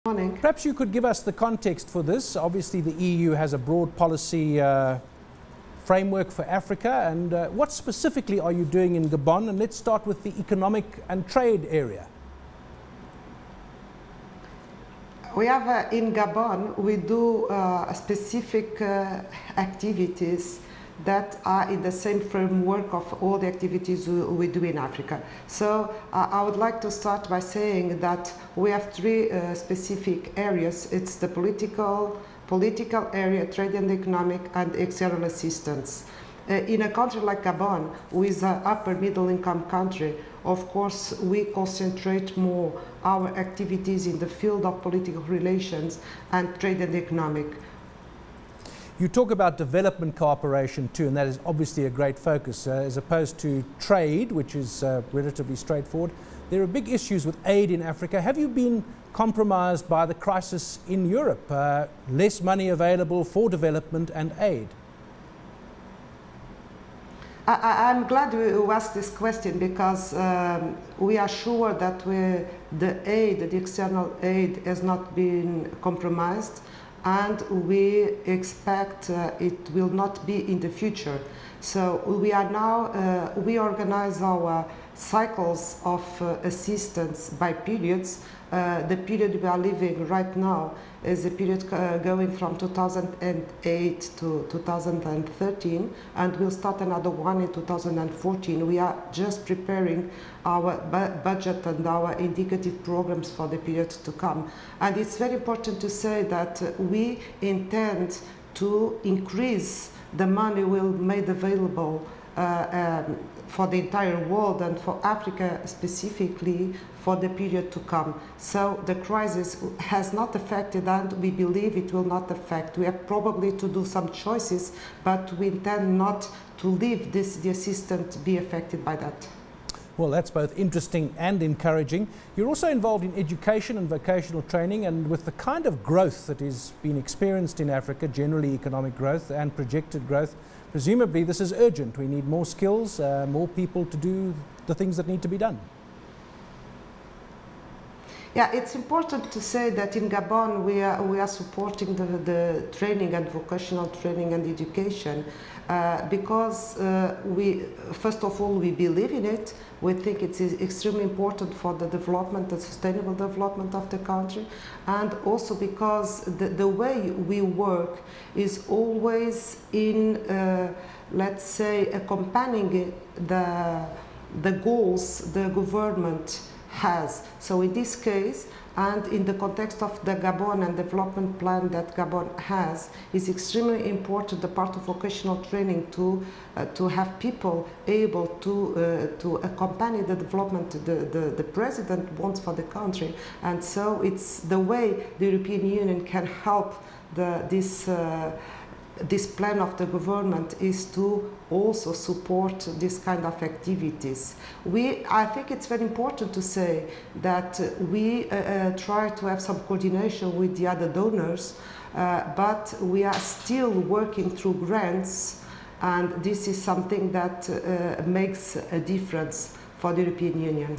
Morning. Perhaps you could give us the context for this. Obviously, the EU has a broad policy framework for Africa. And what specifically are you doing in Gabon? And let's start with the economic and trade area. We have in Gabon, we do specific activities that are in the same framework of all the activities we do in Africa. So I would like to start by saying that we have three specific areas. It's the political area, trade and economic, and external assistance. In a country like Gabon, with an upper middle income country, of course, we concentrate more our activities in the field of political relations and trade and economic. You talk about development cooperation too, and that is obviously a great focus. As opposed to trade, which is relatively straightforward, there are big issues with aid in Africa. Have you been compromised by the crisis in Europe? Less money available for development and aid? I'm glad you asked this question because we are sure that the external aid has not been compromised, and we expect it will not be in the future. So we are now, we organize our cycles of assistance by periods. The period we are living right now is a period going from 2008 to 2013, and we'll start another one in 2014. We are just preparing our budget and our indicative programs for the period to come. And it's very important to say that we intend to increase the money we'll made available for the entire world and for Africa specifically for the period to come. So the crisis has not affected, and we believe it will not affect. We have probably to do some choices, but we intend not to leave the assistance be affected by that. Well, that's both interesting and encouraging. You're also involved in education and vocational training, and with the kind of growth that is being experienced in Africa, generally economic growth and projected growth, presumably this is urgent. We need more skills, more people to do the things that need to be done. Yeah, it's important to say that in Gabon we are supporting the training and vocational training and education because first of all, we believe in it. We think it's extremely important for the development, the sustainable development of the country, and also because the way we work is always in, let's say, accompanying the goals the government has. So in this case, and in the context of the Gabon and development plan that Gabon has, is extremely important, the part of vocational training to have people able to accompany the development the president wants for the country. And so it's the way the European Union can help this plan of the government is to also support this kind of activities. I think it's very important to say that we try to have some coordination with the other donors, but we are still working through grants, and this is something that makes a difference for the European Union.